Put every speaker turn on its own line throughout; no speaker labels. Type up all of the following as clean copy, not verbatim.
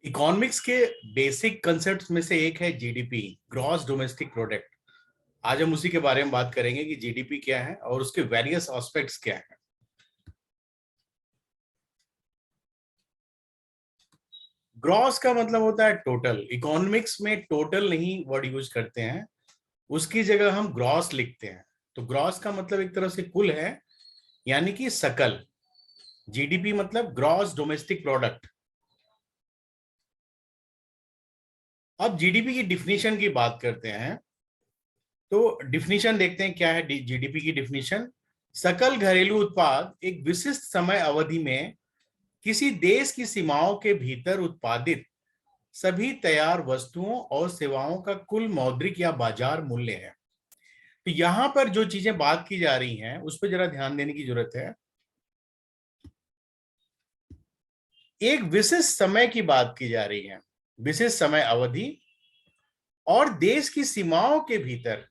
Economics के basic concepts में से एक है जीडीपी, ग्रॉस डोमेस्टिक प्रोडक्ट। आज हम उसी के बारे में बात करेंगे कि जीडीपी क्या है और उसके वेरियस एस्पेक्ट्स क्या है। ग्रॉस का मतलब होता है टोटल। इकोनॉमिक्स में टोटल नहीं वर्ड यूज करते हैं, उसकी जगह हम ग्रॉस लिखते हैं। तो ग्रॉस का मतलब एक तरह से कुल है, यानी कि सकल। जीडीपी मतलब ग्रॉस डोमेस्टिक प्रोडक्ट। अब जीडीपी की डिफिनीशन की बात करते हैं, तो डिफिनीशन देखते हैं क्या है जीडीपी की डिफिनीशन। सकल घरेलू उत्पाद एक विशिष्ट समय अवधि में किसी देश की सीमाओं के भीतर उत्पादित सभी तैयार वस्तुओं और सेवाओं का कुल मौद्रिक या बाजार मूल्य है। तो यहां पर जो चीजें बात की जा रही हैं उस पर जरा ध्यान देने की जरूरत है। एक विशिष्ट समय की बात की जा रही है, विशिष्ट समय अवधि और देश की सीमाओं के भीतर,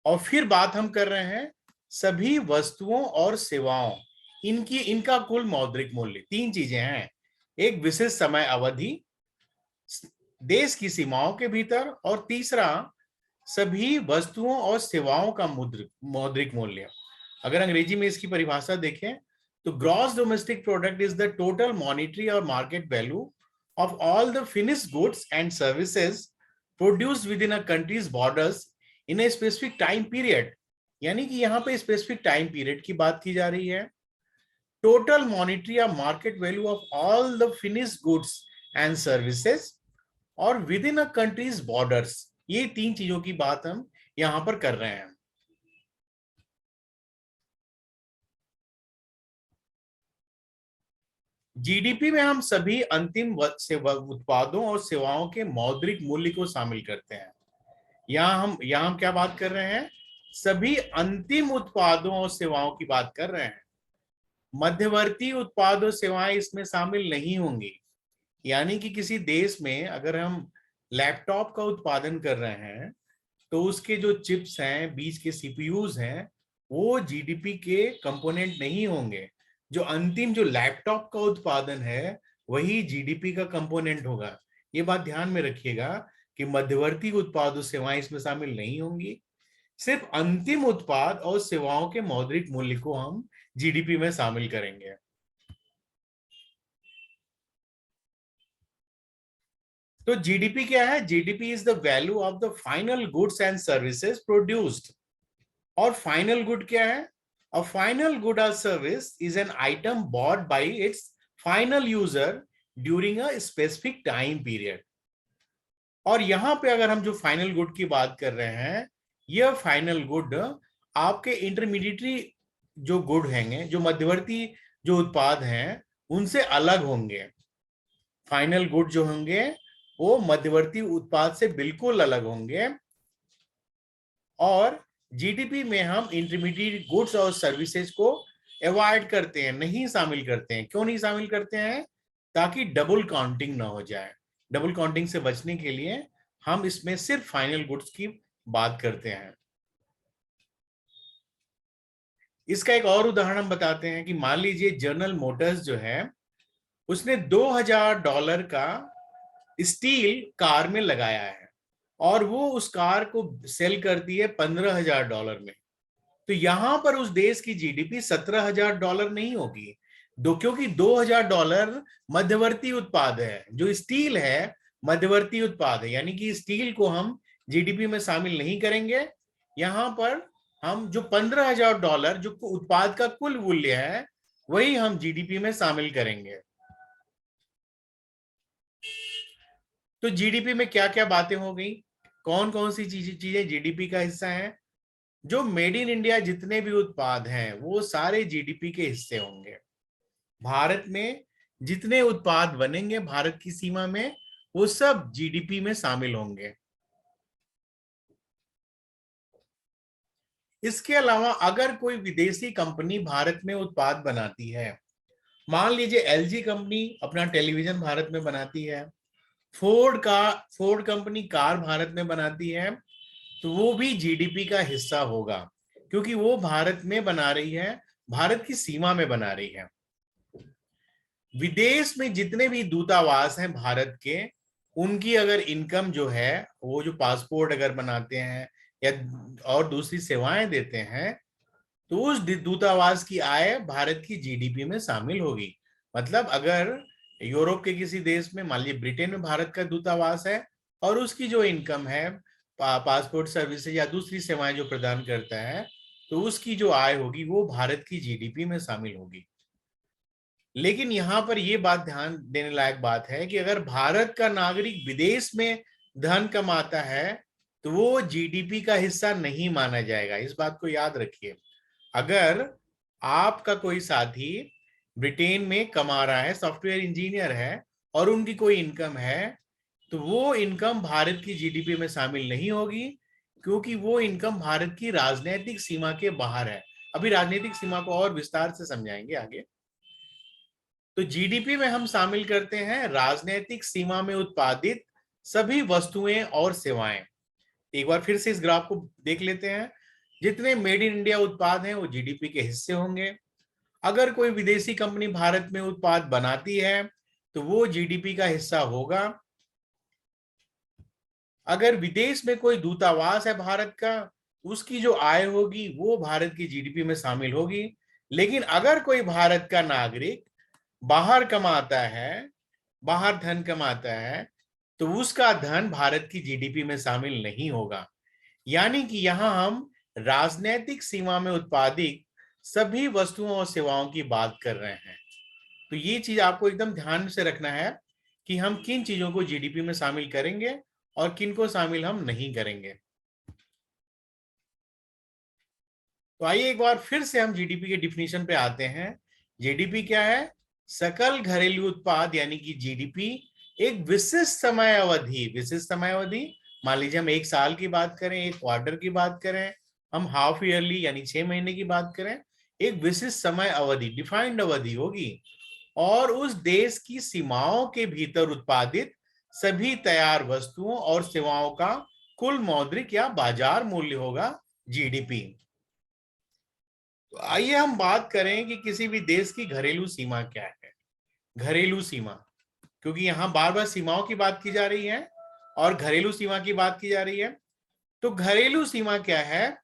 और फिर बात हम कर रहे हैं सभी वस्तुओं और सेवाओं, इनका कुल मौद्रिक मूल्य। तीन चीजें हैं, एक विशिष्ट समय अवधि, देश की सीमाओं के भीतर, और तीसरा सभी वस्तुओं और सेवाओं का मौद्रिक मूल्य। अगर अंग्रेजी में इसकी परिभाषा देखें तो gross domestic product is the total monetary और market value of all the finished goods and services produced within a country's borders in a specific time period. यानी कि यहाँ पे स्पेसिफिक टाइम पीरियड की बात की जा रही है। टोटल मॉनिटरी और market value of all the finished goods and services और within a country's borders, ये तीन चीजों की बात हम यहां पर कर रहे हैं। जीडीपी में हम सभी अंतिम उत्पादों और सेवाओं के मौद्रिक मूल्य को शामिल करते हैं। यहाँ हम क्या बात कर रहे हैं, सभी अंतिम उत्पादों और सेवाओं की बात कर रहे हैं। मध्यवर्ती उत्पाद और सेवाएं इसमें शामिल नहीं होंगी। यानी कि किसी देश में अगर हम लैपटॉप का उत्पादन कर रहे हैं तो उसके जो चिप्स हैं, बीच के सीपीयूज हैं, वो जीडीपी के कंपोनेंट नहीं होंगे। जो अंतिम जो लैपटॉप का उत्पादन है वही जीडीपी का कंपोनेंट होगा। ये बात ध्यान में रखिएगा कि मध्यवर्ती उत्पाद और सेवाएं इसमें शामिल नहीं होंगी। सिर्फ अंतिम उत्पाद और सेवाओं के मौद्रिक मूल्य को हम जीडीपी में शामिल करेंगे। तो जीडीपी क्या है? GDP is the value of the final goods and services produced. और फाइनल गुड क्या है? अ फाइनल गुड और service is an item bought by it's final user during a specific time period. और यहां पे अगर हम जो फाइनल गुड की बात कर रहे हैं, यह फाइनल गुड आपके इंटरमीडिएटरी जो गुड हैंगे, जो मध्यवर्ती जो उत्पाद हैं, उनसे अलग होंगे। फाइनल गुड जो होंगे वो मध्यवर्ती उत्पाद से बिल्कुल अलग होंगे। और जीडीपी में हम इंटरमीडिएट गुड्स और सर्विसेज को अवॉइड करते हैं, नहीं शामिल करते हैं। क्यों नहीं शामिल करते हैं? ताकि डबल काउंटिंग ना हो जाए। डबल काउंटिंग से बचने के लिए हम इसमें सिर्फ फाइनल गुड्स की बात करते हैं। इसका एक और उदाहरण हम बताते हैं कि मान लीजिए जनरल मोटर्स जो है उसने $2000 का स्टील कार में लगाया है और वो उस कार को सेल करती है $15,000 में। तो यहां पर उस देश की जीडीपी $17,000 नहीं होगी, क्योंकि $2,000 मध्यवर्ती उत्पाद है। जो स्टील है मध्यवर्ती उत्पाद है, यानी कि स्टील को हम जीडीपी में शामिल नहीं करेंगे। यहां पर हम जो $15,000 जो उत्पाद का कुल मूल्य है वही हम जीडीपी में शामिल करेंगे। तो जीडीपी में क्या क्या बातें हो गई, कौन कौन सी चीजें जीडीपी का हिस्सा है? जो मेड इन इंडिया जितने भी उत्पाद हैं वो सारे जीडीपी के हिस्से होंगे। भारत में जितने उत्पाद बनेंगे भारत की सीमा में वो सब जीडीपी में शामिल होंगे। इसके अलावा अगर कोई विदेशी कंपनी भारत में उत्पाद बनाती है, मान लीजिए एलजी कंपनी अपना टेलीविजन भारत में बनाती है, फोर्ड कंपनी कार भारत में बनाती है, तो वो भी जीडीपी का हिस्सा होगा, क्योंकि वो भारत में बना रही है, भारत की सीमा में बना रही है। विदेश में जितने भी दूतावास हैं भारत के, उनकी अगर इनकम जो है, वो जो पासपोर्ट अगर बनाते हैं या और दूसरी सेवाएं देते हैं, तो उस दूतावास की आय भारत की जीडीपी में शामिल होगी। मतलब अगर यूरोप के किसी देश में, मान लीजिए ब्रिटेन में भारत का दूतावास है, और उसकी जो इनकम है पासपोर्ट सर्विसेज या दूसरी सेवाएं जो प्रदान करता है, तो उसकी जो आय होगी वो भारत की जीडीपी में शामिल होगी। लेकिन यहां पर यह बात ध्यान देने लायक बात है कि अगर भारत का नागरिक विदेश में धन कमाता है, तो वो जीडीपी का हिस्सा नहीं माना जाएगा। इस बात को याद रखिए। अगर आपका कोई साथी ब्रिटेन में कमा रहा है, सॉफ्टवेयर इंजीनियर है, और उनकी कोई इनकम है, तो वो इनकम भारत की जीडीपी में शामिल नहीं होगी, क्योंकि वो इनकम भारत की राजनीतिक सीमा के बाहर है। अभी राजनीतिक सीमा को और विस्तार से समझाएंगे आगे। तो जीडीपी में हम शामिल करते हैं राजनीतिक सीमा में उत्पादित सभी वस्तुएं और सेवाएं। एक बार फिर से इस ग्राफ को देख लेते हैं। जितने मेड इन इंडिया उत्पाद हैं वो जीडीपी के हिस्से होंगे। अगर कोई विदेशी कंपनी भारत में उत्पाद बनाती है, तो वो जीडीपी का हिस्सा होगा। अगर विदेश में कोई दूतावास है भारत का, उसकी जो आय होगी वो भारत की जीडीपी में शामिल होगी। लेकिन अगर कोई भारत का नागरिक बाहर कमाता है, बाहर धन कमाता है, तो उसका धन भारत की जीडीपी में शामिल नहीं होगा। यानी कि यहां हम राजनीतिक सीमा में उत्पादित सभी वस्तुओं और सेवाओं की बात कर रहे हैं। तो ये चीज आपको एकदम ध्यान से रखना है कि हम किन चीजों को जीडीपी में शामिल करेंगे और किन को शामिल हम नहीं करेंगे। तो आइए एक बार फिर से हम जीडीपी के डिफिनीशन पे आते हैं। जीडीपी क्या है? सकल घरेलू उत्पाद, यानी कि जीडीपी एक विशिष्ट समय अवधि, विशिष्ट समय अवधि, मान लीजिए हम एक साल की बात करें, एक क्वार्टर की बात करें, हम हाफ ईयरली यानी 6 महीने की बात करें, एक विशिष्ट समय अवधि, डिफाइंड अवधि होगी, और उस देश की सीमाओं के भीतर उत्पादित सभी तैयार वस्तुओं और सेवाओं का कुल मौद्रिक या बाजार मूल्य होगा जीडीपी। तो आइए हम बात करें कि किसी भी देश की घरेलू सीमा क्या है। घरेलू सीमा, क्योंकि यहां बार बार सीमाओं की बात की जा रही है और घरेलू सीमा की बात की जा रही है। तो घरेलू सीमा क्या है?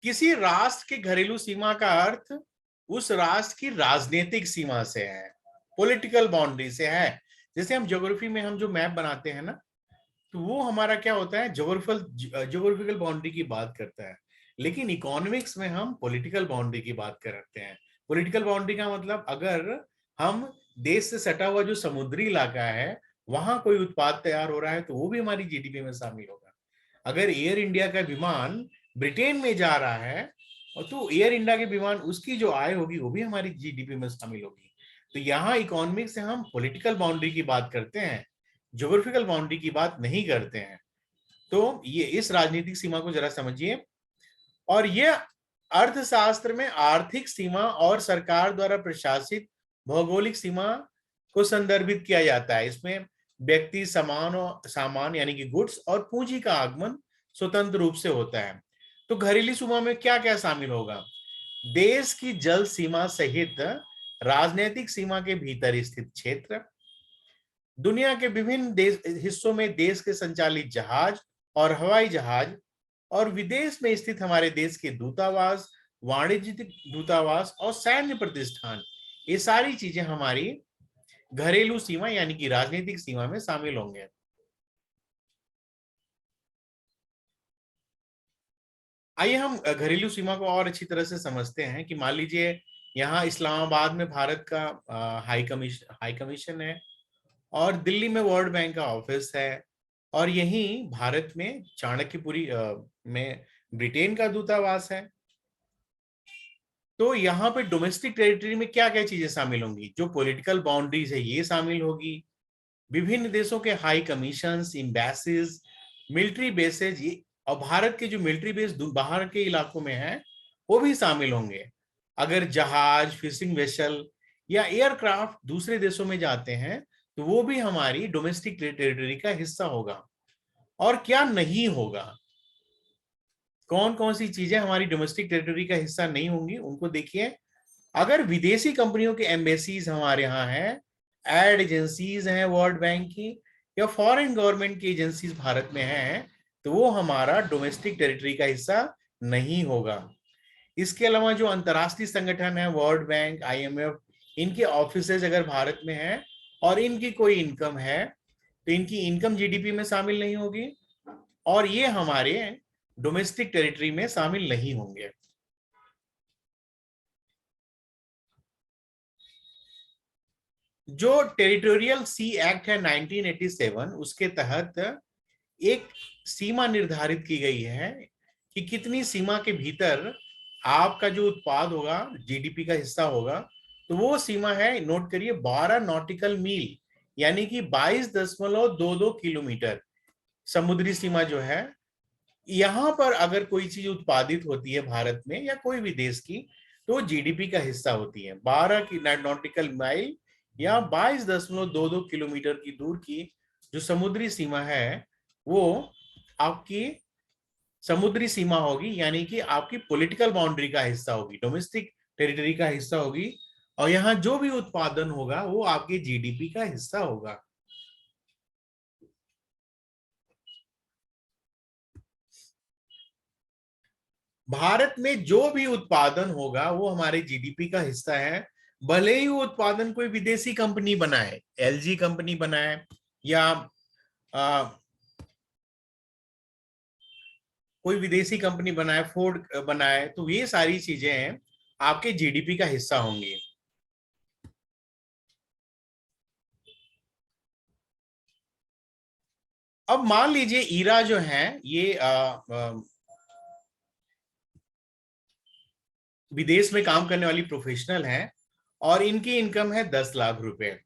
किसी राष्ट्र की घरेलू सीमा का अर्थ उस राष्ट्र की राजनीतिक सीमा से है, पॉलिटिकल बाउंड्री से है। जैसे हम ज्योग्राफी में हम जो मैप बनाते हैं ना, तो वो हमारा क्या होता है, ज्योग्राफिकल बाउंड्री की बात करता है। लेकिन इकोनॉमिक्स में हम पॉलिटिकल बाउंड्री की बात करते हैं। पॉलिटिकल बाउंड्री का मतलब, अगर हम देश से सटा हुआ जो समुद्री इलाका है, वहां कोई उत्पाद तैयार हो रहा है, तो वो भी हमारी जीडीपी में शामिल होगा। अगर एयर इंडिया का विमान ब्रिटेन में जा रहा है, और तो एयर इंडिया के विमान, उसकी जो आय होगी वो भी हमारी जीडीपी में शामिल होगी। तो यहाँ इकोनॉमिक्स से हम पॉलिटिकल बाउंड्री की बात करते हैं, ज्योग्राफिकल बाउंड्री की बात नहीं करते हैं। तो ये इस राजनीतिक सीमा को जरा समझिए। और ये अर्थशास्त्र में आर्थिक सीमा और सरकार द्वारा प्रशासित भौगोलिक सीमा को संदर्भित किया जाता है। इसमें व्यक्ति, सामान यानी कि गुड्स और पूंजी का आगमन स्वतंत्र रूप से होता है। तो घरेलू सीमा में क्या क्या शामिल होगा? देश की जल सीमा सहित राजनीतिक सीमा के भीतर स्थित क्षेत्र, दुनिया के विभिन्न हिस्सों में देश के संचालित जहाज और हवाई जहाज, और विदेश में स्थित हमारे देश के दूतावास, वाणिज्यिक दूतावास और सैन्य प्रतिष्ठान, ये सारी चीजें हमारी घरेलू सीमा यानी कि राजनीतिक सीमा में शामिल होंगे। आइए हम घरेलू सीमा को और अच्छी तरह से समझते हैं कि मान लीजिए यहाँ इस्लामाबाद में भारत का हाई कमीशन है, और दिल्ली में वर्ल्ड बैंक का ऑफिस है, और यहीं भारत में चाणक्यपुरी में ब्रिटेन का दूतावास है। तो यहाँ पे डोमेस्टिक टेरिटरी में क्या क्या चीजें शामिल होंगी? जो पॉलिटिकल बाउंड्रीज है ये शामिल होगी, विभिन्न देशों के high commissions, embassies, military bases, ये, और भारत के जो मिलिट्री बेस बाहर के इलाकों में है वो भी शामिल होंगे। अगर जहाज, फिशिंग वेसल या एयरक्राफ्ट दूसरे देशों में जाते हैं, तो वो भी हमारी डोमेस्टिक टेरिटरी का हिस्सा होगा। और क्या नहीं होगा? कौन कौन सी चीजें हमारी डोमेस्टिक टेरिटरी का हिस्सा नहीं होंगी उनको देखिए। अगर विदेशी कंपनियों के एम्बेसीज हमारे यहाँ हैं, एड एजेंसीज हैं वर्ल्ड बैंक की, या फॉरेन गवर्नमेंट की एजेंसीज भारत में हैं, तो वो हमारा डोमेस्टिक टेरिटरी का हिस्सा नहीं होगा। इसके अलावा जो अंतर्राष्ट्रीय संगठन है, वर्ल्ड बैंक, IMF, इनके ऑफिसेज अगर भारत में हैं और इनकी कोई इनकम है, तो इनकी इनकम GDP में शामिल नहीं होगी और ये हमारे डोमेस्टिक टेरिटरी में शामिल नहीं होंगे। जो टेरिटोरियल सी एक्ट है 1987, उसके तहत एक सीमा निर्धारित की गई है कि कितनी सीमा के भीतर आपका जो उत्पाद होगा GDP का हिस्सा होगा। तो वो सीमा है, नोट करिए, 12 नॉटिकल मील, यानी कि 22.22 किलोमीटर समुद्री सीमा जो है। यहां पर अगर कोई चीज उत्पादित होती है भारत में या कोई भी देश की, तो GDP का हिस्सा होती है। 12 की नॉटिकल माइल या 22.22 किलोमीटर की दूर की जो समुद्री सीमा है, वो आपकी समुद्री सीमा होगी, यानी कि आपकी पॉलिटिकल बाउंड्री का हिस्सा होगी, डोमेस्टिक टेरिटरी का हिस्सा होगी। और यहाँ जो भी उत्पादन होगा वो आपके GDP का हिस्सा होगा। भारत में जो भी उत्पादन होगा वो हमारे GDP का हिस्सा है, भले ही वो उत्पादन कोई विदेशी कंपनी बनाए, LG कंपनी बनाए या कोई विदेशी कंपनी बनाए, फोर्ड बनाए, तो ये सारी चीजें हैं आपके GDP का हिस्सा होंगी। अब मान लीजिए ईरा जो है ये विदेश में काम करने वाली प्रोफेशनल है और इनकी इनकम है 10 लाख रुपए।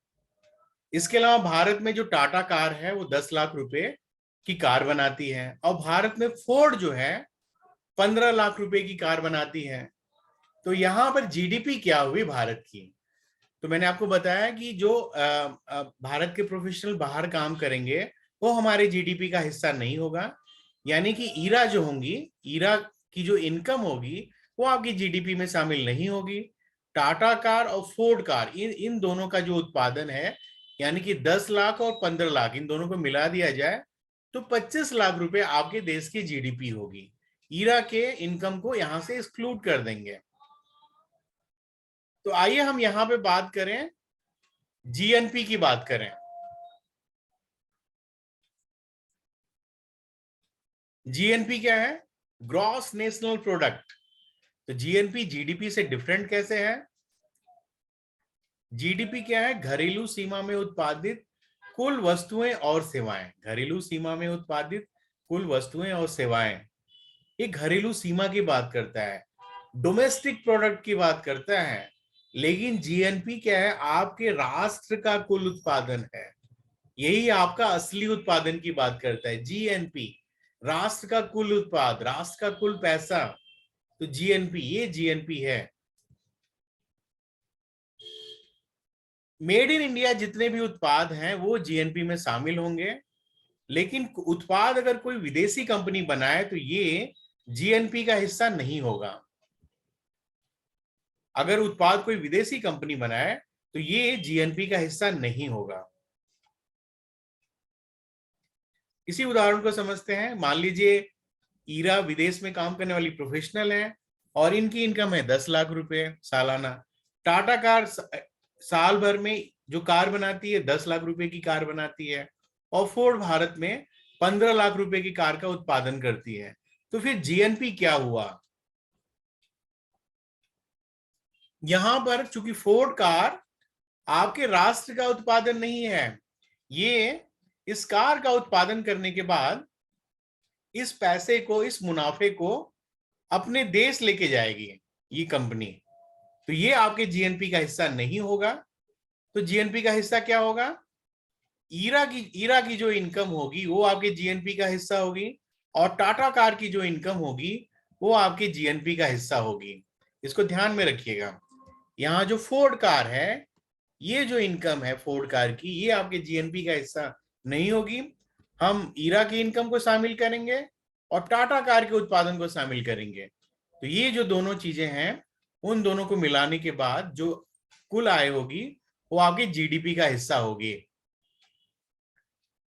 इसके अलावा भारत में जो टाटा कार है वो 10 लाख रुपए की कार बनाती है और भारत में फोर्ड जो है 15 लाख रुपए की कार बनाती है। तो यहां पर GDP क्या हुई भारत की? तो मैंने आपको बताया कि जो भारत के प्रोफेशनल बाहर काम करेंगे वो हमारे GDP का हिस्सा नहीं होगा, यानी कि ईरा जो होंगी, ईरा की जो इनकम होगी वो आपकी GDP में शामिल नहीं होगी। टाटा कार और फोर्ड कार, इन इन दोनों का जो उत्पादन है, यानी कि 10 लाख और 15 लाख, इन दोनों को मिला दिया जाए तो 25 लाख रुपए आपके देश की GDP होगी। ईरा के इनकम को यहां से एक्सक्लूड कर देंगे। तो आइए हम यहां पे बात करें, GNP की बात करें। GNP क्या है? Gross national product. तो GNP GDP से डिफरेंट कैसे है? GDP क्या है? घरेलू सीमा में उत्पादित कुल वस्तुएं और सेवाएं। घरेलू सीमा में उत्पादित कुल वस्तुएं और सेवाएं, ये घरेलू सीमा की बात करता है, डोमेस्टिक प्रोडक्ट की बात करता है। लेकिन GNP क्या है? आपके राष्ट्र का कुल उत्पादन है, यही आपका असली उत्पादन की बात करता है। GNP राष्ट्र का कुल उत्पाद, राष्ट्र का कुल पैसा, तो GNP, ये GNP है। मेड इन इंडिया जितने भी उत्पाद हैं वो GNP में शामिल होंगे, लेकिन उत्पाद अगर कोई विदेशी कंपनी बनाए तो ये GNP का हिस्सा नहीं होगा। अगर उत्पाद कोई विदेशी कंपनी बनाए तो ये GNP का हिस्सा नहीं होगा। इसी उदाहरण को समझते हैं। मान लीजिए ईरा विदेश में काम करने वाली प्रोफेशनल है और इनकी इनकम है 10 लाख रुपए सालाना। टाटा कार साल भर में जो कार बनाती है 10 लाख रुपए की कार बनाती है और फोर्ड भारत में 15 लाख रुपए की कार का उत्पादन करती है। तो फिर GNP क्या हुआ? यहां पर चूंकि फोर्ड कार आपके राष्ट्र का उत्पादन नहीं है, ये इस कार का उत्पादन करने के बाद इस पैसे को, इस मुनाफे को अपने देश लेके जाएगी ये कंपनी, तो ये आपके GNP का हिस्सा नहीं होगा। तो GNP का हिस्सा क्या होगा? ईरा की जो इनकम होगी वो आपके GNP का हिस्सा होगी और टाटा कार की जो इनकम होगी वो आपके GNP का हिस्सा होगी। इसको ध्यान में रखिएगा। यहाँ जो फोर्ड कार है, ये जो इनकम है फोर्ड कार की, ये आपके GNP का हिस्सा नहीं होगी। हम ईरा की इनकम को शामिल करेंगे और टाटा कार के उत्पादन को शामिल करेंगे। तो ये जो दोनों चीजें हैं, उन दोनों को मिलाने के बाद जो कुल आय होगी वो आपके जीडीपी का हिस्सा होगी।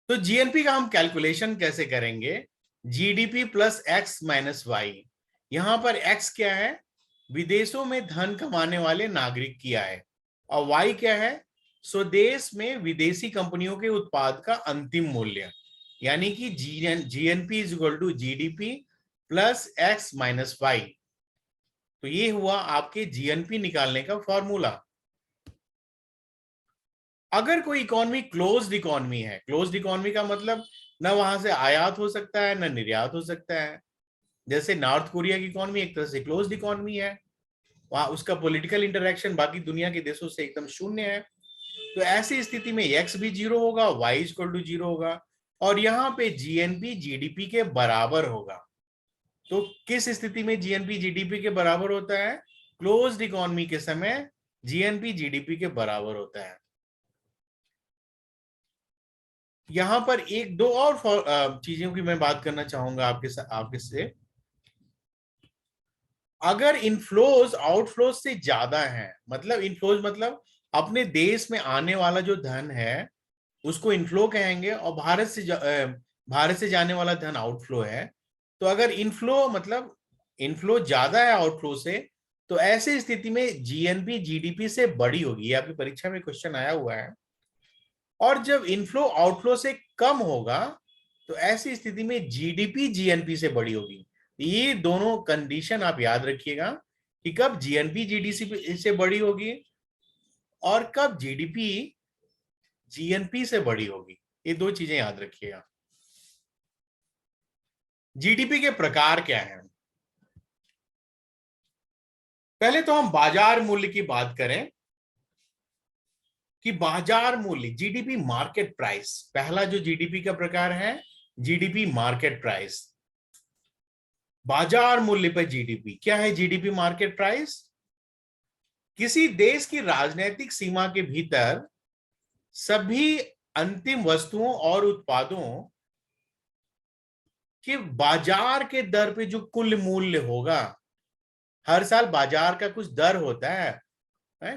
तो जीएनपी का हम कैलकुलेशन कैसे करेंगे? GDP plus X minus Y. यहां पर एक्स क्या है? विदेशों में धन कमाने वाले नागरिक की आय, और वाई क्या है? स्वदेश में विदेशी कंपनियों के उत्पाद का अंतिम मूल्य। यानी कि GNP is equal to GDP plus X minus Y. तो ये हुआ आपके जीएनपी निकालने का फॉर्मूला। अगर कोई इकोनॉमी क्लोज्ड इकोनॉमी है, क्लोज्ड इकोनॉमी का मतलब ना वहां से आयात हो सकता है ना निर्यात हो सकता है। जैसे नॉर्थ कोरिया की इकोनॉमी एक तरह से क्लोज्ड इकोनॉमी है, वहां उसका पॉलिटिकल इंटरेक्शन बाकी दुनिया के देशों से एकदम शून्य है। तो ऐसी स्थिति में एक्स भी जीरो होगा, वाई इक्वल टू जीरो होगा, और यहाँ पे जीएनपी जीडीपी के बराबर होगा। तो किस स्थिति में जीएनपी जीडीपी के बराबर होता है? क्लोज्ड इकोनॉमी के समय जीएनपी जीडीपी के बराबर होता है। यहां पर एक दो और चीजों की मैं बात करना चाहूंगा आपके से। अगर इनफ्लोज आउटफ्लोज से ज्यादा है, मतलब इनफ्लोज मतलब अपने देश में आने वाला जो धन है उसको इनफ्लो कहेंगे, और भारत से जाने वाला धन आउटफ्लो है। तो अगर इनफ्लो मतलब इनफ्लो ज्यादा है आउटफ्लो से, तो ऐसी स्थिति में जीएनपी जीडीपी से बड़ी होगी। ये आपकी परीक्षा में क्वेश्चन आया हुआ है। और जब इनफ्लो आउटफ्लो से कम होगा, तो ऐसी स्थिति में जीडीपी जीएनपी से बड़ी होगी। ये दोनों कंडीशन आप याद रखिएगा कि कब जीएनपी जीडीपी से बड़ी होगी और कब जीडीपी जीएनपी से बड़ी होगी। ये दो चीजें याद रखिएगा। जीडीपी के प्रकार क्या हैं? पहले तो हम बाजार मूल्य की बात करें कि बाजार मूल्य जीडीपी मार्केट प्राइस, पहला जो जीडीपी का प्रकार है जीडीपी मार्केट प्राइस। बाजार मूल्य पर जीडीपी क्या है? जीडीपी मार्केट प्राइस किसी देश की राजनीतिक सीमा के भीतर सभी अंतिम वस्तुओं और उत्पादों के बाजार के दर पे जो कुल मूल्य होगा। हर साल बाजार का कुछ दर होता है?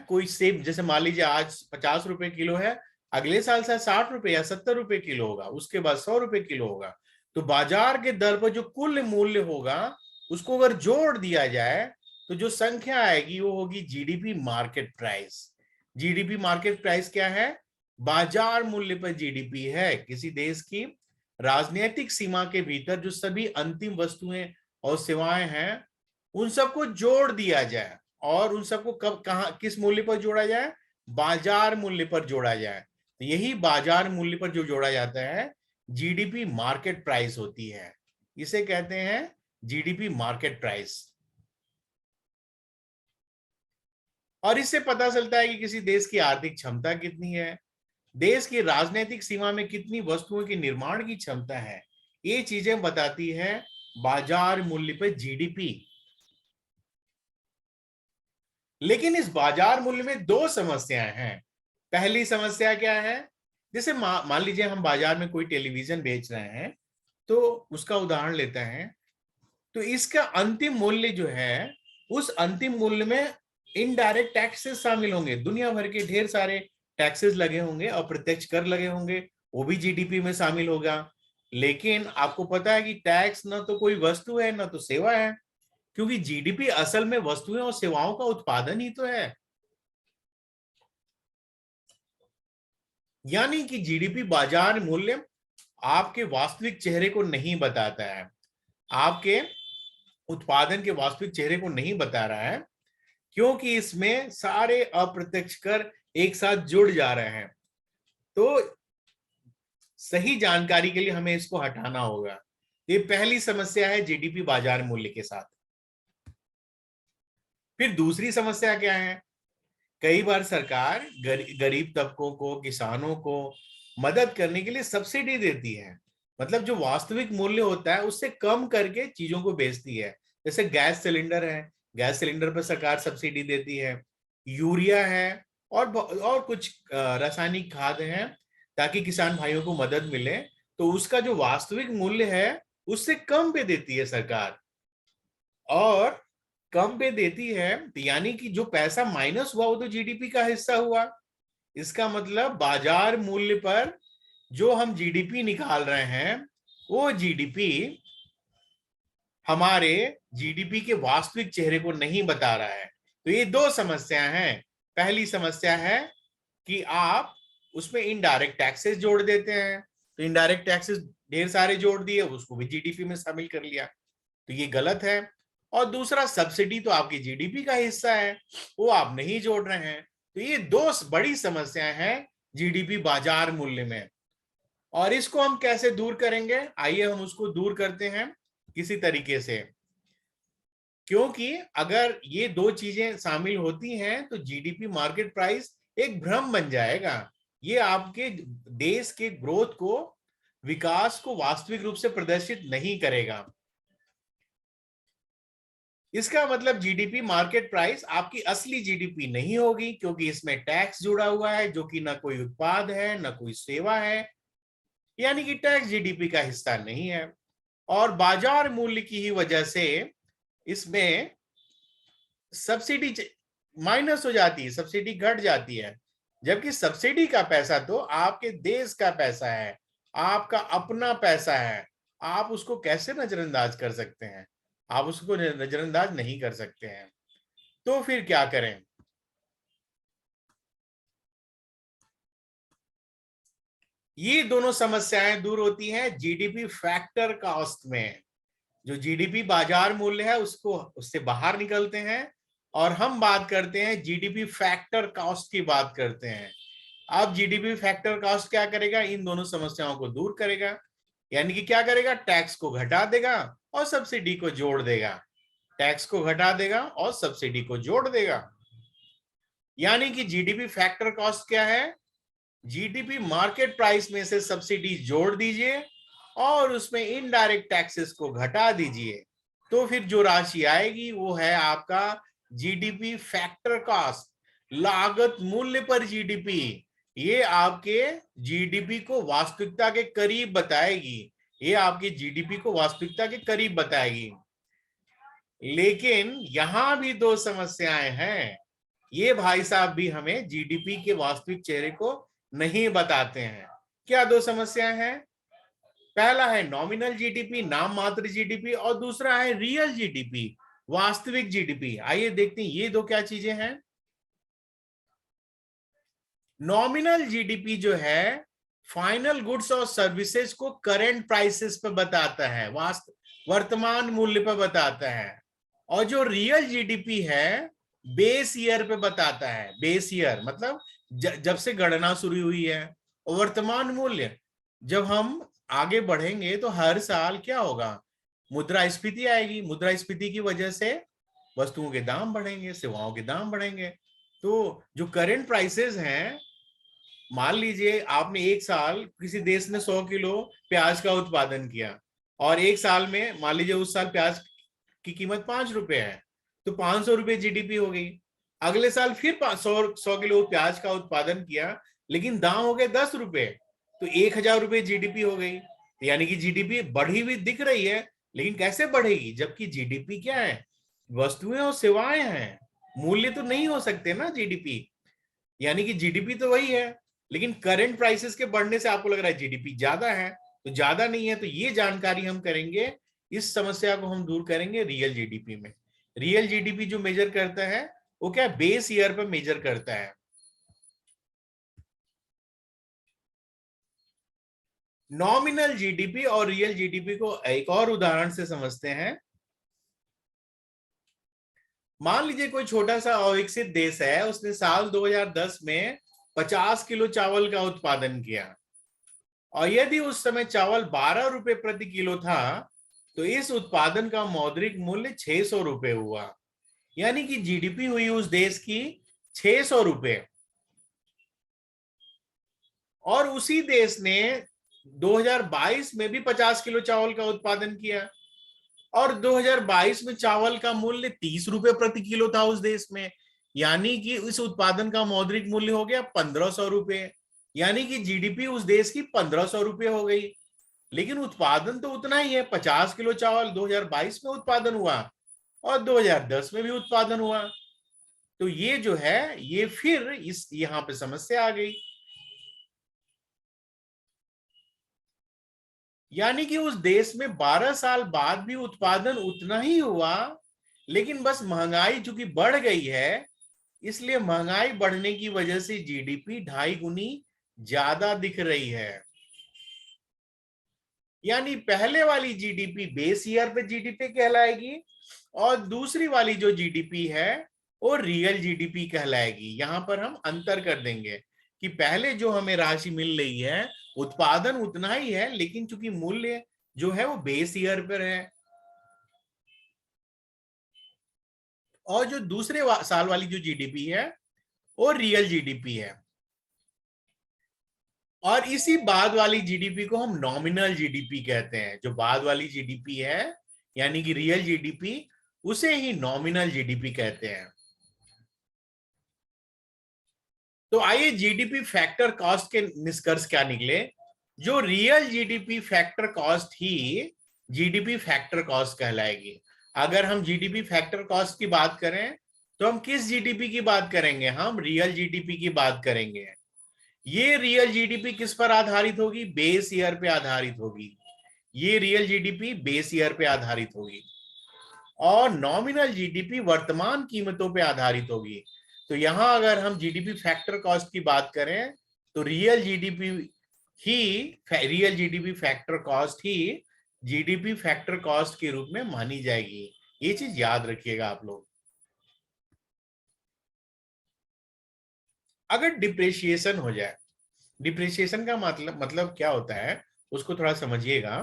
कोई सेब जैसे मान लीजिए आज 50 रुपए किलो है, अगले साल शायद 60 रुपए या 70 रुपए किलो होगा, उसके बाद 100 रुपए किलो होगा। तो बाजार के दर पर जो कुल मूल्य होगा उसको अगर जोड़ दिया जाए तो जो संख्या आएगी वो होगी GDP market price. GDP market price क्या है? बाजार मूल्य पर जीडीपी है किसी देश की राजनीतिक सीमा के भीतर जो सभी अंतिम वस्तुएं और सेवाएं हैं उन सबको जोड़ दिया जाए, और उन सबको कब कहां किस मूल्य पर जोड़ा जाए? बाजार मूल्य पर जोड़ा जाए। तो यही बाजार मूल्य पर जो जोड़ा जाता है जीडीपी मार्केट प्राइस होती है। इसे कहते हैं जीडीपी मार्केट प्राइस। और इससे पता चलता है कि किसी देश की आर्थिक क्षमता कितनी है, देश की राजनीतिक सीमा में कितनी वस्तुओं के निर्माण की क्षमता है। ये चीजें बताती है बाजार मूल्य पर जीडीपी। लेकिन इस बाजार मूल्य में दो समस्याएं हैं। पहली समस्या क्या है? जैसे मान लीजिए हम बाजार में कोई टेलीविजन बेच रहे हैं, तो उसका उदाहरण लेते हैं। तो इसका अंतिम मूल्य जो है, उस अंतिम मूल्य में इनडायरेक्ट टैक्सेस शामिल होंगे, दुनिया भर के ढेर सारे टैक्सेस लगे होंगे, अप्रत्यक्ष कर लगे होंगे, वो भी जीडीपी में शामिल होगा। लेकिन आपको पता है कि टैक्स ना तो कोई वस्तु है ना तो सेवा है, क्योंकि जीडीपी असल में वस्तुएं और सेवाओं का उत्पादन ही तो है। यानी कि जीडीपी बाजार मूल्य आपके वास्तविक चेहरे को नहीं बताता है, आपके उत्पादन के वास्तविक चेहरे को नहीं बता रहा है, क्योंकि इसमें सारे अप्रत्यक्ष कर एक साथ जुड़ जा रहे हैं। तो सही जानकारी के लिए हमें इसको हटाना होगा। ये पहली समस्या है जीडीपी बाजार मूल्य के साथ। फिर दूसरी समस्या क्या है? कई बार सरकार गरीब तबकों को, किसानों को मदद करने के लिए सब्सिडी देती है, मतलब जो वास्तविक मूल्य होता है उससे कम करके चीजों को बेचती है। जैसे गैस सिलेंडर है, गैस सिलेंडर पर सरकार सब्सिडी देती है, यूरिया है, और कुछ रासायनिक खाद हैं, ताकि किसान भाइयों को मदद मिले। तो उसका जो वास्तविक मूल्य है उससे कम पे देती है सरकार, और कम पे देती है तो यानी कि जो पैसा माइनस हुआ वो तो जीडीपी का हिस्सा हुआ। इसका मतलब बाजार मूल्य पर जो हम जीडीपी निकाल रहे हैं वो जीडीपी हमारे जीडीपी के वास्तविक चेहरे को नहीं बता रहा है। तो ये दो समस्याएं हैं। पहली समस्या है कि आप उसमें इनडायरेक्ट टैक्सेस जोड़ देते हैं, तो इनडायरेक्ट टैक्सेस ढेर सारे जोड़ दिए, उसको भी जीडीपी में शामिल कर लिया, तो ये गलत है। और दूसरा, सब्सिडी तो आपकी जीडीपी का हिस्सा है, वो आप नहीं जोड़ रहे हैं। तो ये दो बड़ी समस्याएं हैं जीडीपी बाजार मूल्य में, और इसको हम कैसे दूर करेंगे? आइए हम उसको दूर करते हैं किसी तरीके से। क्योंकि अगर ये दो चीजें शामिल होती हैं तो जीडीपी मार्केट प्राइस एक भ्रम बन जाएगा। ये आपके देश के ग्रोथ को, विकास को वास्तविक रूप से प्रदर्शित नहीं करेगा। इसका मतलब जीडीपी मार्केट प्राइस आपकी असली जीडीपी नहीं होगी, क्योंकि इसमें टैक्स जुड़ा हुआ है जो कि ना कोई उत्पाद है ना कोई सेवा है, यानी कि टैक्स जीडीपी का हिस्सा नहीं है। और बाजार मूल्य की ही वजह से इसमें सब्सिडी माइनस हो जाती है, सब्सिडी घट जाती है, जबकि सब्सिडी का पैसा तो आपके देश का पैसा है, आपका अपना पैसा है। आप उसको कैसे नजरअंदाज कर सकते हैं? आप उसको नजरअंदाज नहीं कर सकते हैं। तो फिर क्या करें? ये दोनों समस्याएं दूर होती हैं जीडीपी फैक्टर कॉस्ट में। जो जीडीपी बाजार मूल्य है उसको, उससे बाहर निकलते हैं और हम बात करते हैं जीडीपी फैक्टर कॉस्ट की बात करते हैं। अब जीडीपी फैक्टर कॉस्ट क्या करेगा? इन दोनों समस्याओं को दूर करेगा। यानी कि क्या करेगा? टैक्स को घटा देगा और सब्सिडी को जोड़ देगा। टैक्स को घटा देगा और सब्सिडी को जोड़ देगा। यानी कि जीडीपी फैक्टर कॉस्ट क्या है? जीडीपी मार्केट प्राइस में से सब्सिडी जोड़ दीजिए और उसमें इनडायरेक्ट टैक्सेस को घटा दीजिए, तो फिर जो राशि आएगी वो है आपका जीडीपी फैक्टर कॉस्ट, लागत मूल्य पर जीडीपी। ये आपके जीडीपी को वास्तविकता के करीब बताएगी, ये आपकी जीडीपी को वास्तविकता के करीब बताएगी। लेकिन यहां भी दो समस्याएं हैं। ये भाई साहब भी हमें जीडीपी के वास्तविक चेहरे को नहीं बताते हैं। क्या दो समस्याएं हैं? पहला है नॉमिनल जीडीपी, नाम मात्र जीडीपी, और दूसरा है रियल जीडीपी, वास्तविक जीडीपी। आइए देखते हैं ये दो क्या चीजें हैं। नॉमिनल जीडीपी जो है फाइनल गुड्स और सर्विसेज को करंट प्राइसेस पे बताता है, वर्तमान मूल्य पे बताता है। और जो रियल जीडीपी है बेस ईयर पे बताता है। बेस ईयर मतलब जब से गणना शुरू हुई है। और वर्तमान मूल्य, जब हम आगे बढ़ेंगे तो हर साल क्या होगा? मुद्रास्फीति आएगी। मुद्रास्फीति की वजह से वस्तुओं के दाम बढ़ेंगे, सेवाओं के दाम बढ़ेंगे। तो जो करंट प्राइसेस हैं, मान लीजिए आपने एक साल किसी देश ने 100 किलो प्याज का उत्पादन किया और एक साल में मान लीजिए उस साल प्याज की कीमत 5 रुपए है, तो 500 रुपए जीडीपी हो गई। अगले साल फिर 100 किलो प्याज का उत्पादन किया लेकिन दाम हो गए 10 रुपए, तो 1000 रुपए जीडीपी हो गई। यानी कि जीडीपी बढ़ी हुई दिख रही है, लेकिन कैसे बढ़ेगी जबकि जीडीपी क्या है? वस्तुएं और सेवाएं हैं, मूल्य तो नहीं हो सकते ना जीडीपी। यानी कि जीडीपी तो वही है, लेकिन करंट प्राइसेस के बढ़ने से आपको लग रहा है जीडीपी ज्यादा है, तो ज्यादा नहीं है। तो ये जानकारी हम करेंगे, इस समस्या को हम दूर करेंगे रियल जीडीपी में। रियल जीडीपी जो मेजर करता है वो क्या? बेस ईयर पर मेजर करता है। नॉमिनल जीडीपी और रियल जीडीपी को एक और उदाहरण से समझते हैं। मान लीजिए कोई छोटा सा अविकसित देश है, उसने साल 2010 में 50 किलो चावल का उत्पादन किया, और यदि उस समय चावल 12 रुपए प्रति किलो था तो इस उत्पादन का मौद्रिक मूल्य 600 रुपए हुआ। यानी कि जीडीपी हुई उस देश की 600 रुपए। और उसी देश ने 2022 में भी 50 किलो चावल का उत्पादन किया, और 2022 में चावल का मूल्य 30 रुपए प्रति किलो था उस देश में। यानी कि इस उत्पादन का मौद्रिक मूल्य हो गया 1500 रुपए। यानी कि जीडीपी उस देश की 1500 रुपए हो गई। लेकिन उत्पादन तो उतना ही है। 50 किलो चावल 2022 में उत्पादन हुआ और 2010 में भी उत्पादन हुआ। तो ये जो है, ये फिर इस यहां पे समस्या आ गई। यानी कि उस देश में 12 साल बाद भी उत्पादन उतना ही हुआ, लेकिन बस महंगाई चूंकि बढ़ गई है, इसलिए महंगाई बढ़ने की वजह से जीडीपी 2.5 गुनी ज्यादा दिख रही है। यानी पहले वाली जीडीपी बेस ईयर पे जीडीपी कहलाएगी और दूसरी वाली जो जीडीपी है वो रियल जीडीपी कहलाएगी। यहां पर हम अंतर कर देंगे कि पहले जो हमें राशि मिल रही है उत्पादन उतना ही है, लेकिन चूंकि मूल्य जो है वो बेस ईयर पर है, और जो दूसरे साल वाली जो जीडीपी है वो रियल जीडीपी है। और इसी बाद वाली जीडीपी को हम नॉमिनल जीडीपी कहते हैं। जो बाद वाली जीडीपी है यानी कि रियल जीडीपी, उसे ही नॉमिनल जीडीपी कहते हैं। तो आइए जीडीपी फैक्टर कॉस्ट के निष्कर्ष क्या निकले। जो रियल जीडीपी फैक्टर कॉस्ट ही जीडीपी फैक्टर कॉस्ट कहलाएगी। अगर हम जीडीपी फैक्टर कॉस्ट की बात करें तो हम किस जीडीपी की बात करेंगे? हम रियल जीडीपी की बात करेंगे। ये रियल जीडीपी किस पर आधारित होगी? बेस ईयर पे आधारित होगी। ये रियल जीडीपी बेस ईयर पे आधारित होगी और नॉमिनल जीडीपी वर्तमान कीमतों पे आधारित होगी। तो यहां अगर हम जीडीपी फैक्टर कॉस्ट की बात करें तो रियल जीडीपी फैक्टर कॉस्ट ही जीडीपी फैक्टर कॉस्ट के रूप में मानी जाएगी। ये चीज याद रखिएगा आप लोग। अगर डिप्रेशिएशन हो जाए, डिप्रिसिएशन का मतलब क्या होता है उसको थोड़ा समझिएगा।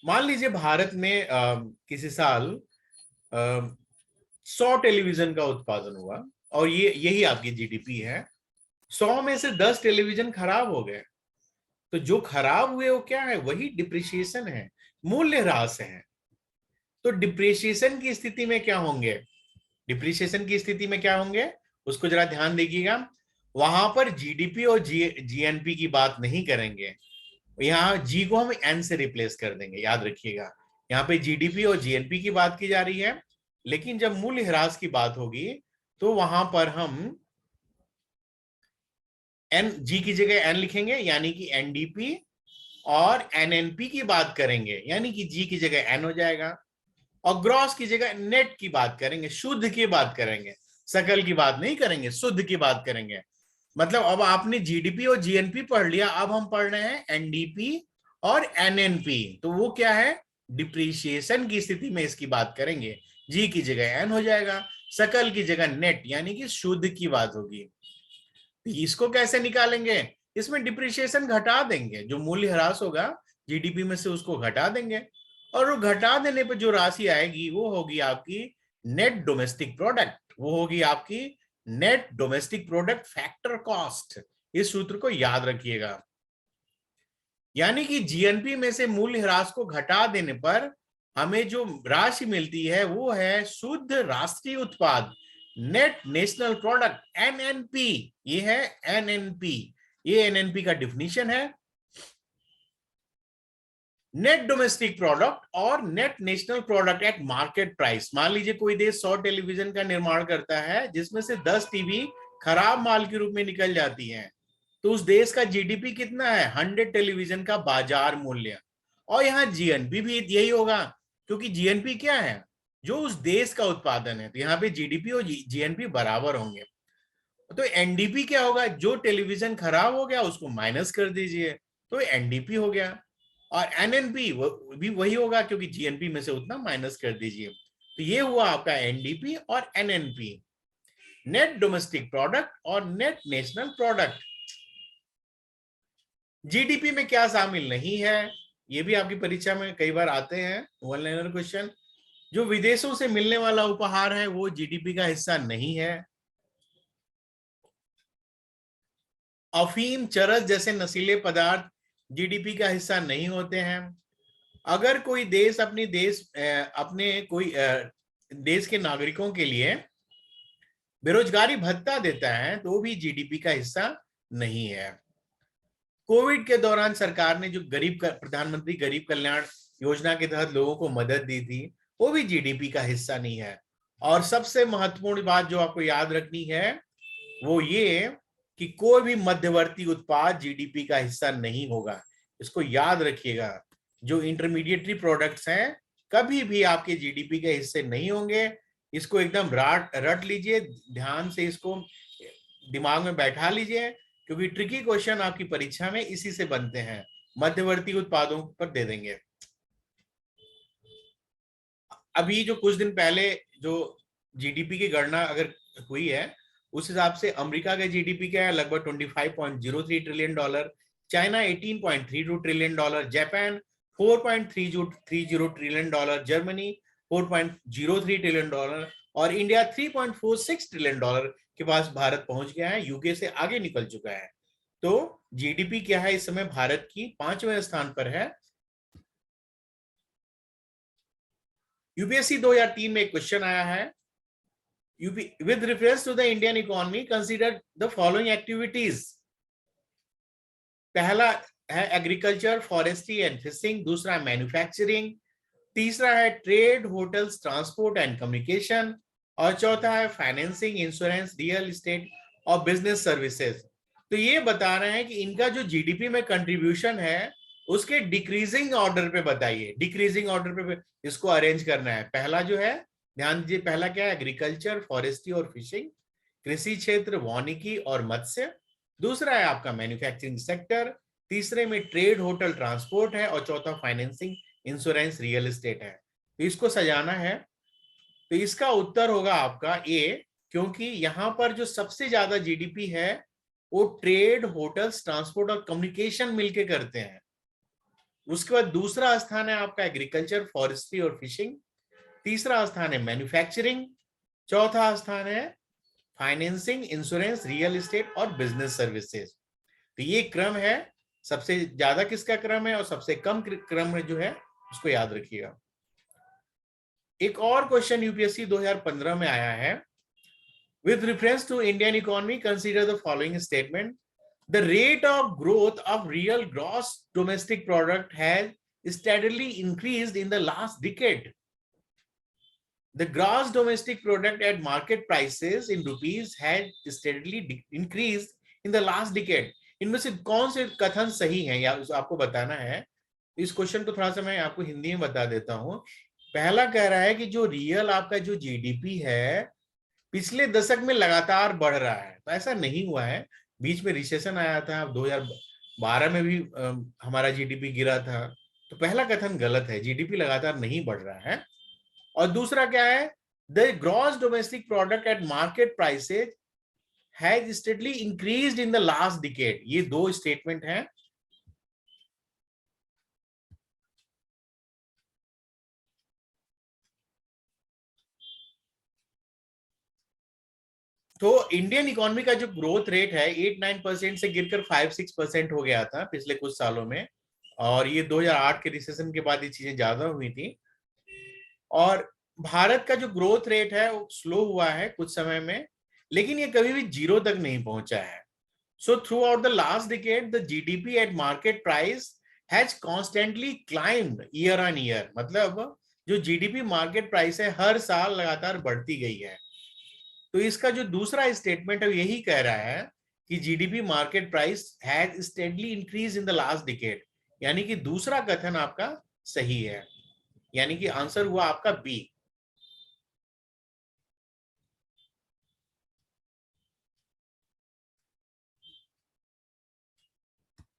मान लीजिए भारत में किसी साल 100 टेलीविजन का उत्पादन हुआ और ये यही आपकी जीडीपी है। 100 में से 10 टेलीविजन खराब हो गए, तो जो खराब हुए वो क्या है? वही डिप्रिसिएशन है, मूल्य ह्रास है। तो डिप्रिसिएशन की स्थिति में क्या होंगे? डिप्रिसिएशन की स्थिति में क्या होंगे उसको जरा ध्यान देखिएगा। वहां पर जीडीपी और जीएनपी की बात नहीं करेंगे। यहाँ जी को हम एन से रिप्लेस कर देंगे, याद रखिएगा। यहाँ पे जीडीपी और जीएनपी की बात की जा रही है, लेकिन जब मूल्य ह्रास की बात होगी तो वहां पर हम एन, जी की जगह एन लिखेंगे यानी कि एनडीपी, और एनएनपी की बात करेंगे यानी कि जी की जगह एन हो जाएगा, और ग्रॉस की जगह नेट की बात करेंगे, शुद्ध की बात करेंगे, सकल की बात नहीं करेंगे, शुद्ध की बात करेंगे। मतलब अब आपने जीडीपी और जीएनपी पढ़ लिया, अब हम पढ़ रहे हैं एनडीपी और एनएनपी। तो वो क्या है? डिप्रीशिएशन की स्थिति में इसकी बात करेंगे, जी की जगह एन हो जाएगा, सकल की जगह नेट यानी कि शुद्ध की बात होगी। तो इसको कैसे निकालेंगे? इसमें डिप्रिशिएशन घटा देंगे, जो मूल्य ह्रास होगा जीडीपी में से उसको घटा देंगे, और वो घटा देने पर जो राशि आएगी वो होगी आपकी नेट डोमेस्टिक प्रोडक्ट, वो होगी आपकी net domestic product factor cost. इस सूत्र को याद रखिएगा। यानी कि जीएनपी में से मूल्य ह्रास को घटा देने पर हमें जो राशि मिलती है वो है शुद्ध राष्ट्रीय उत्पाद, नेट नेशनल प्रोडक्ट, एनएनपी। ये है एनएनपी, ये एनएनपी का डिफिनीशन है। नेट डोमेस्टिक प्रोडक्ट और net national product at market price. मान लीजिए कोई देश 100 टेलीविजन का निर्माण करता है जिसमें से 10 टीवी खराब माल के रूप में निकल जाती हैं, तो उस देश का जीडीपी कितना है? 100 टेलीविजन का बाजार मूल्य। और यहाँ जीएनपी भी यही होगा, क्योंकि जीएनपी क्या है? जो उस देश का उत्पादन है। तो यहाँ पे जीडीपी और जीएनपी बराबर होंगे। तो एनडीपी क्या होगा? जो टेलीविजन खराब हो गया उसको माइनस कर दीजिए, तो एनडीपी हो गया। और एनएनपी भी वही होगा, क्योंकि जीएनपी में से उतना माइनस कर दीजिए। तो ये हुआ आपका एनडीपी और एनएनपी, नेट डोमेस्टिक प्रोडक्ट और नेट नेशनल प्रोडक्ट। जीडीपी में क्या शामिल नहीं है? ये भी आपकी परीक्षा में कई बार आते हैं वन लाइनर क्वेश्चन। जो विदेशों से मिलने वाला उपहार है वो जीडीपी का हिस्सा नहीं है। अफीम, चरस जैसे नशीले पदार्थ जीडीपी का हिस्सा नहीं होते हैं। अगर कोई देश अपने कोई देश के नागरिकों के लिए बेरोजगारी भत्ता देता है तो भी जीडीपी का हिस्सा नहीं है। कोविड के दौरान सरकार ने जो प्रधानमंत्री गरीब कल्याण योजना के तहत लोगों को मदद दी थी, वो भी जीडीपी का हिस्सा नहीं है। और सबसे महत्वपूर्ण बात जो आपको याद रखनी है वो ये कि कोई भी मध्यवर्ती उत्पाद जीडीपी का हिस्सा नहीं होगा। इसको याद रखिएगा। जो इंटरमीडिएटरी प्रोडक्ट्स हैं कभी भी आपके जीडीपी के हिस्से नहीं होंगे। इसको एकदम रट लीजिए, ध्यान से इसको दिमाग में बैठा लीजिए, क्योंकि ट्रिकी क्वेश्चन आपकी परीक्षा में इसी से बनते हैं, मध्यवर्ती उत्पादों पर दे देंगे। अभी जो कुछ दिन पहले जो जीडीपी की गणना अगर हुई है, उस हिसाब से अमेरिका का जीडीपी क्या है, लगभग 25.03 trillion dollar, China 18.32 trillion dollar, Japan 4.30 trillion dollar, Germany 4.03 trillion dollar और इंडिया 3.46 ट्रिलियन डॉलर के पास भारत पहुंच गया है, यूके से आगे निकल चुका है। तो जीडीपी क्या है इस समय भारत की 5वें स्थान पर है। यूपीएससी 2003 में एक क्वेश्चन आया है, with reference to the Indian economy, consider the following activities. पहला है एग्रीकल्चर, फॉरेस्ट्री एंड फिशिंग, दूसरा मैन्युफैक्चरिंग, तीसरा है trade, hotels, transport and communication और चौथा है फाइनेंसिंग, इंश्योरेंस, रियल एस्टेट और बिजनेस सर्विसेज। तो ये बता रहे हैं कि इनका जो जीडीपी में कंट्रीब्यूशन है उसके डिक्रीजिंग ऑर्डर पे बताइए। डिक्रीजिंग ऑर्डर पे इसको अरेंज करना है। पहला जो है, ध्यान दीजिए, पहला क्या है, एग्रीकल्चर, फॉरेस्ट्री और फिशिंग, कृषि क्षेत्र, वानिकी और मत्स्य। दूसरा है आपका मैन्युफैक्चरिंग सेक्टर, तीसरे में ट्रेड, होटल, ट्रांसपोर्ट है और चौथा फाइनेंसिंग, इंश्योरेंस, रियल एस्टेट है। तो इसको सजाना है। तो इसका उत्तर होगा आपका ए, क्योंकि यहां पर जो सबसे ज्यादा जीडीपी है वो ट्रेड, होटल्स, ट्रांसपोर्ट और कम्युनिकेशन मिलके करते हैं। उसके बाद दूसरा स्थान है आपका एग्रीकल्चर, फॉरेस्ट्री और फिशिंग, तीसरा स्थान है मैन्युफैक्चरिंग, चौथा स्थान है फाइनेंसिंग, इंश्योरेंस, रियल एस्टेट और बिजनेस सर्विसेज। तो ये क्रम है, सबसे ज्यादा किसका क्रम है और सबसे कम क्रम में जो है उसको याद रखिएगा। एक और क्वेश्चन यूपीएससी 2015 में आया है, with reference to Indian economy, consider the following statement. The rate of growth of real gross domestic product has steadily increased in the last decade. The gross domestic product at market prices in rupees has steadily increased in the last decade. इनमें से कौन से कथन सही हैं या आपको बताना है। इस क्वेश्चन को थोड़ा सा मैं आपको हिंदी में बता देता हूं। पहला कह रहा है कि जो रियल आपका जो जीडीपी है पिछले दशक में लगातार बढ़ रहा है। तो ऐसा नहीं हुआ है, बीच में रिसेशन आया था, 2012 में भी हमारा जीडीपी गिरा था। तो पहला कथन गलत है, जीडीपी लगातार नहीं बढ़ रहा है। और दूसरा क्या है, the gross domestic product at market prices has steadily increased in the last decade. ये दो स्टेटमेंट हैं। तो इंडियन इकोनॉमी का जो ग्रोथ रेट है 8-9% से गिरकर 5-6% हो गया था पिछले कुछ सालों में, और ये 2008 के रिसेशन के बाद ये चीजें ज्यादा हुई थी। और भारत का जो ग्रोथ रेट है वो स्लो हुआ है कुछ समय में, लेकिन ये कभी भी जीरो तक नहीं पहुंचा है। So through out the last decade the GDP at market price has constantly climbed year on year. मतलब जो जीडीपी मार्केट प्राइस है हर साल लगातार बढ़ती गई है। तो इसका जो दूसरा स्टेटमेंट है यही कह रहा है कि GDP market price has steadily increase in the last decade, यानी कि दूसरा कथन आपका सही है, यानी कि आंसर हुआ आपका बी।